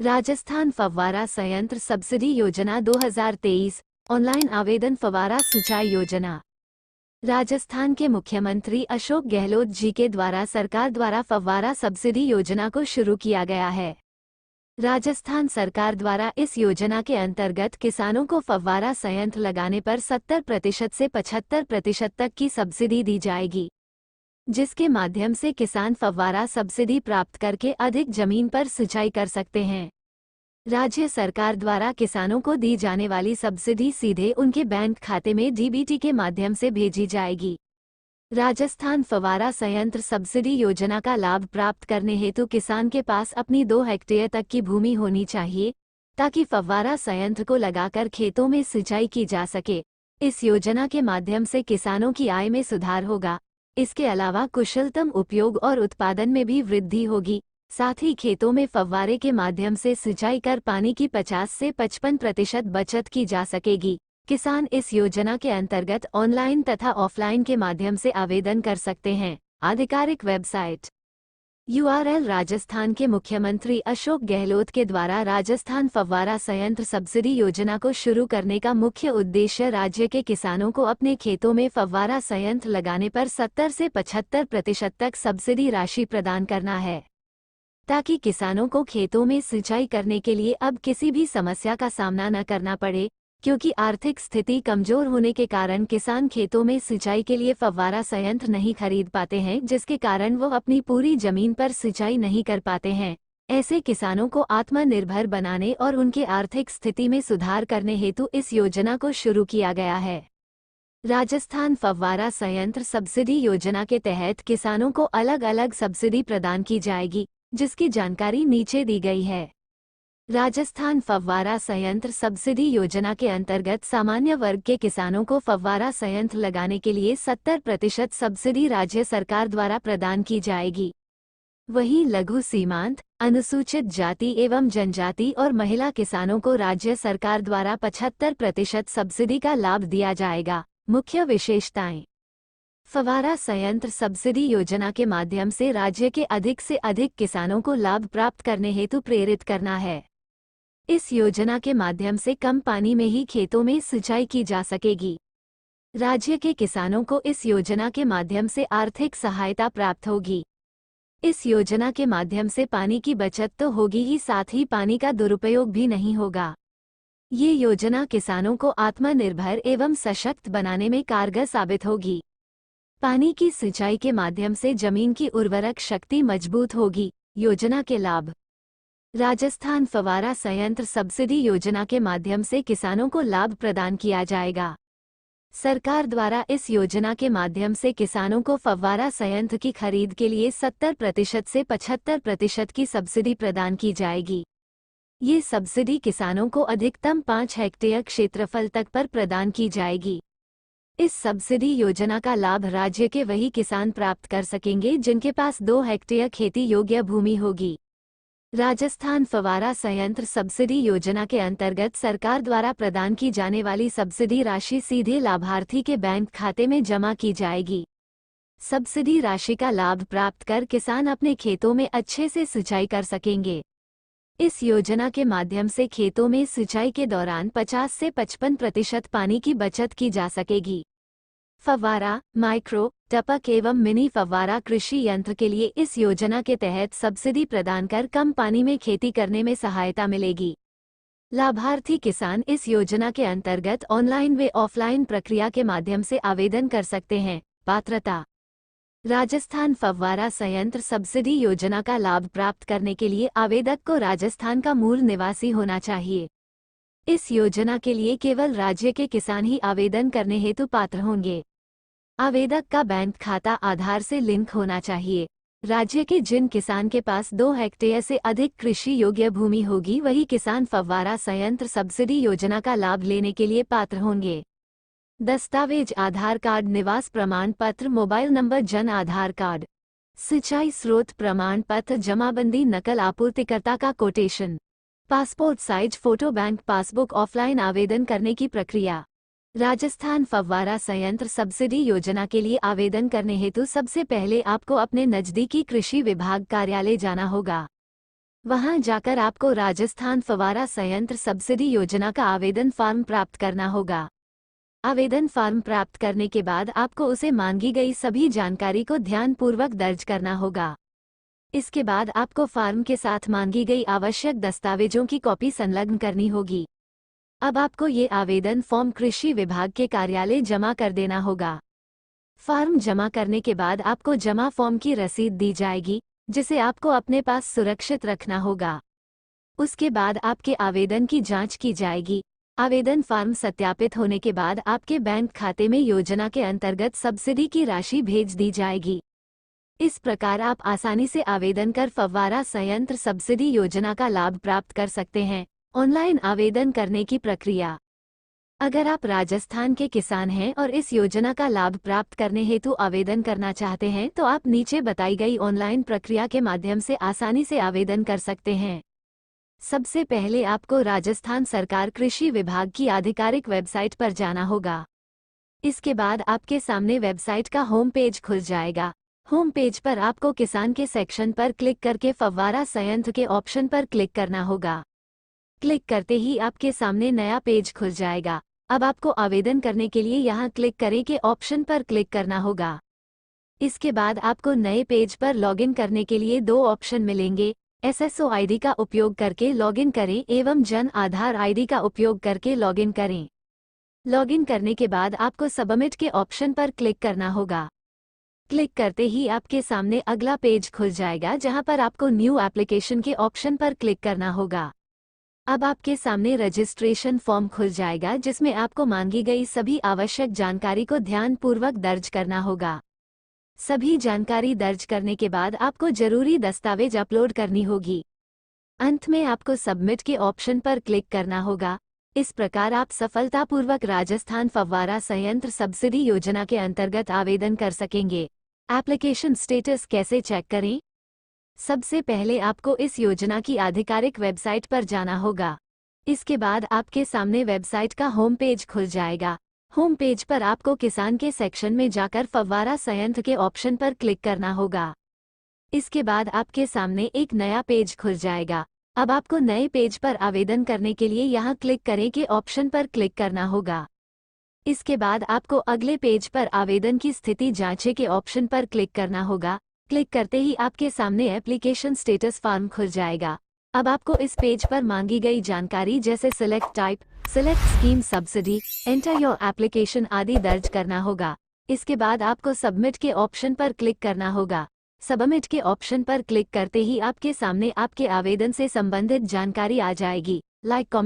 राजस्थान फव्वारा संयंत्र सब्सिडी योजना 2023 ऑनलाइन आवेदन फव्वारा सिंचाई योजना। राजस्थान के मुख्यमंत्री अशोक गहलोत जी के द्वारा सरकार द्वारा फव्वारा सब्सिडी योजना को शुरू किया गया है। राजस्थान सरकार द्वारा इस योजना के अंतर्गत किसानों को फव्वारा संयंत्र लगाने पर 70% से 75% तक की सब्सिडी दी जाएगी, जिसके माध्यम से किसान फव्वारा सब्सिडी प्राप्त करके अधिक जमीन पर सिंचाई कर सकते हैं। राज्य सरकार द्वारा किसानों को दी जाने वाली सब्सिडी सीधे उनके बैंक खाते में डीबीटी के माध्यम से भेजी जाएगी। राजस्थान फव्वारा संयंत्र सब्सिडी योजना का लाभ प्राप्त करने हेतु किसान के पास अपनी 2 हेक्टेयर तक की भूमि होनी चाहिए, ताकि फव्वारा संयंत्र को लगाकर खेतों में सिंचाई की जा सके। इस योजना के माध्यम से किसानों की आय में सुधार होगा। इसके अलावा कुशलतम उपयोग और उत्पादन में भी वृद्धि होगी। साथ ही खेतों में फव्वारे के माध्यम से सिंचाई कर पानी की 50 से 55% बचत की जा सकेगी। किसान इस योजना के अंतर्गत ऑनलाइन तथा ऑफलाइन के माध्यम से आवेदन कर सकते हैं। आधिकारिक वेबसाइट URL राजस्थान के मुख्यमंत्री अशोक गहलोत के द्वारा राजस्थान फव्वारा संयंत्र सब्सिडी योजना को शुरू करने का मुख्य उद्देश्य राज्य के किसानों को अपने खेतों में फव्वारा संयंत्र लगाने पर 70 से 75% तक सब्सिडी राशि प्रदान करना है, ताकि किसानों को खेतों में सिंचाई करने के लिए अब किसी भी समस्या का सामना न करना पड़े, क्योंकि आर्थिक स्थिति कमजोर होने के कारण किसान खेतों में सिंचाई के लिए फव्वारा संयंत्र नहीं खरीद पाते हैं, जिसके कारण वो अपनी पूरी जमीन पर सिंचाई नहीं कर पाते हैं। ऐसे किसानों को आत्मनिर्भर बनाने और उनके आर्थिक स्थिति में सुधार करने हेतु इस योजना को शुरू किया गया है। राजस्थान फव्वारा संयंत्र सब्सिडी योजना के तहत किसानों को अलग अलग सब्सिडी प्रदान की जाएगी, जिसकी जानकारी नीचे दी गई है। राजस्थान फव्वारा संयंत्र सब्सिडी योजना के अंतर्गत सामान्य वर्ग के किसानों को फव्वारा संयंत्र लगाने के लिए 70% सब्सिडी राज्य सरकार द्वारा प्रदान की जाएगी। वहीं लघु सीमांत, अनुसूचित जाति एवं जनजाति और महिला किसानों को राज्य सरकार द्वारा 75% सब्सिडी का लाभ दिया जाएगा। मुख्य विशेषताएं: फव्वारा संयंत्र सब्सिडी योजना के माध्यम से राज्य के अधिक से अधिक किसानों को लाभ प्राप्त करने हेतु प्रेरित करना है। इस योजना के माध्यम से कम पानी में ही खेतों में सिंचाई की जा सकेगी। राज्य के किसानों को इस योजना के माध्यम से आर्थिक सहायता प्राप्त होगी। इस योजना के माध्यम से पानी की बचत तो होगी ही, साथ ही पानी का दुरुपयोग भी नहीं होगा। ये योजना किसानों को आत्मनिर्भर एवं सशक्त बनाने में कारगर साबित होगी। पानी की सिंचाई के माध्यम से जमीन की उर्वरक शक्ति मजबूत होगी। योजना के लाभ: राजस्थान फव्वारा संयंत्र सब्सिडी योजना के माध्यम से किसानों को लाभ प्रदान किया जाएगा। सरकार द्वारा इस योजना के माध्यम से किसानों को फव्वारा संयंत्र की खरीद के लिए 70% से 75% की सब्सिडी प्रदान की जाएगी। ये सब्सिडी किसानों को अधिकतम 5 हेक्टेयर क्षेत्रफल तक पर प्रदान की जाएगी। इस सब्सिडी योजना का लाभ राज्य के वही किसान प्राप्त कर सकेंगे जिनके पास 2 हेक्टेयर खेती योग्य भूमि होगी। राजस्थान फव्वारा संयंत्र सब्सिडी योजना के अंतर्गत सरकार द्वारा प्रदान की जाने वाली सब्सिडी राशि सीधे लाभार्थी के बैंक खाते में जमा की जाएगी। सब्सिडी राशि का लाभ प्राप्त कर किसान अपने खेतों में अच्छे से सिंचाई कर सकेंगे। इस योजना के माध्यम से खेतों में सिंचाई के दौरान 50 से 55% पानी की बचत की जा सकेगी। फव्वारा, माइक्रो, टपक एवं मिनी फव्वारा कृषि यंत्र के लिए इस योजना के तहत सब्सिडी प्रदान कर कम पानी में खेती करने में सहायता मिलेगी। लाभार्थी किसान इस योजना के अंतर्गत ऑनलाइन व ऑफलाइन प्रक्रिया के माध्यम से आवेदन कर सकते हैं। पात्रता: राजस्थान फव्वारा संयंत्र सब्सिडी योजना का लाभ प्राप्त करने के लिए आवेदक को राजस्थान का मूल निवासी होना चाहिए। इस योजना के लिए केवल राज्य के किसान ही आवेदन करने हेतु पात्र होंगे। आवेदक का बैंक खाता आधार से लिंक होना चाहिए। राज्य के जिन किसान के पास 2 हेक्टेयर से अधिक कृषि योग्य भूमि होगी, वही किसान फव्वारा संयंत्र सब्सिडी योजना का लाभ लेने के लिए पात्र होंगे। दस्तावेज: आधार कार्ड, निवास प्रमाण पत्र, mobile number, Jan Aadhaar card. सिंचाई स्रोत प्रमाण पत्र, जमाबंदी नकल, आपूर्तिकर्ता का quotation, passport size photo, bank passbook. Offline आवेदन करने की प्रक्रिया: राजस्थान फव्वारा संयंत्र सब्सिडी योजना के लिए आवेदन करने हेतु सबसे पहले आपको अपने नजदीकी कृषि विभाग कार्यालय जाना होगा। वहां जाकर आपको राजस्थान फव्वारा संयंत्र सब्सिडी योजना का आवेदन फॉर्म प्राप्त करना होगा। आवेदन फॉर्म प्राप्त करने के बाद आपको उसे मांगी गई सभी जानकारी को ध्यानपूर्वक दर्ज करना होगा। इसके बाद आपको फॉर्म के साथ मांगी गई आवश्यक दस्तावेजों की कॉपी संलग्न करनी होगी। अब आपको ये आवेदन फॉर्म कृषि विभाग के कार्यालय जमा कर देना होगा। फॉर्म जमा करने के बाद आपको जमा फॉर्म की रसीद दी जाएगी, जिसे आपको अपने पास सुरक्षित रखना होगा। उसके बाद आपके आवेदन की जांच की जाएगी। आवेदन फॉर्म सत्यापित होने के बाद आपके बैंक खाते में योजना के अंतर्गत सब्सिडी की राशि भेज दी जाएगी। इस प्रकार आप आसानी से आवेदन कर फव्वारा संयंत्र सब्सिडी योजना का लाभ प्राप्त कर सकते हैं। ऑनलाइन आवेदन करने की प्रक्रिया। अगर आप राजस्थान के किसान हैं और इस योजना का लाभ प्राप्त करने हेतु आवेदन करना चाहते हैं तो आप नीचे बताई गई ऑनलाइन प्रक्रिया के माध्यम से आसानी से आवेदन कर सकते हैं। सबसे पहले आपको राजस्थान सरकार कृषि विभाग की आधिकारिक वेबसाइट पर जाना होगा। इसके बाद आपके सामने वेबसाइट का होम पेज खुल जाएगा। होम पेज पर आपको किसान के सेक्शन पर क्लिक करके फव्वारा संयंत्र के ऑप्शन पर क्लिक करना होगा। क्लिक करते ही आपके सामने नया पेज खुल जाएगा। अब आपको आवेदन करने के लिए यहाँ क्लिक करें के ऑप्शन पर क्लिक करना होगा। इसके बाद आपको नए पेज पर लॉगिन करने के लिए दो ऑप्शन मिलेंगे। SSO ID का उपयोग करके लॉगिन करें एवं जन आधार ID का उपयोग करके लॉगिन करें। लॉगिन करने के बाद आपको सबमिट के ऑप्शन पर क्लिक करना होगा। क्लिक करते ही आपके सामने अगला पेज खुल जाएगा, जहां पर आपको न्यू एप्लीकेशन के ऑप्शन पर क्लिक करना होगा। अब आपके सामने रजिस्ट्रेशन फॉर्म खुल जाएगा, जिसमें आपको मांगी गई सभी आवश्यक जानकारी को ध्यानपूर्वक दर्ज करना होगा। सभी जानकारी दर्ज करने के बाद आपको जरूरी दस्तावेज अपलोड करनी होगी। अंत में आपको सबमिट के ऑप्शन पर क्लिक करना होगा। इस प्रकार आप सफलतापूर्वक राजस्थान फव्वारा संयंत्र सब्सिडी योजना के अंतर्गत आवेदन कर सकेंगे। एप्लीकेशन स्टेटस कैसे चेक करें? सबसे पहले आपको इस योजना की आधिकारिक वेबसाइट पर जाना होगा। इसके बाद आपके सामने वेबसाइट का होम पेज खुल जाएगा। होम पेज पर आपको किसान के सेक्शन में जाकर फव्वारा संयंत्र के ऑप्शन पर क्लिक करना होगा। इसके बाद आपके सामने एक नया पेज खुल जाएगा। अब आपको नए पेज पर आवेदन करने के लिए यहाँ क्लिक करें के ऑप्शन पर क्लिक करना होगा। इसके बाद आपको अगले पेज पर आवेदन की स्थिति जांचे के ऑप्शन पर क्लिक करना होगा। क्लिक करते ही आपके सामने एप्लीकेशन स्टेटस फॉर्म खुल जाएगा। अब आपको इस पेज पर मांगी गई जानकारी जैसे select type, select scheme, subsidy, enter your application आदि दर्ज करना होगा। इसके बाद आपको सबमिट के ऑप्शन पर क्लिक करना होगा। सबमिट के ऑप्शन पर क्लिक करते ही आपके सामने आपके आवेदन से संबंधित जानकारी आ जाएगी। Like, comment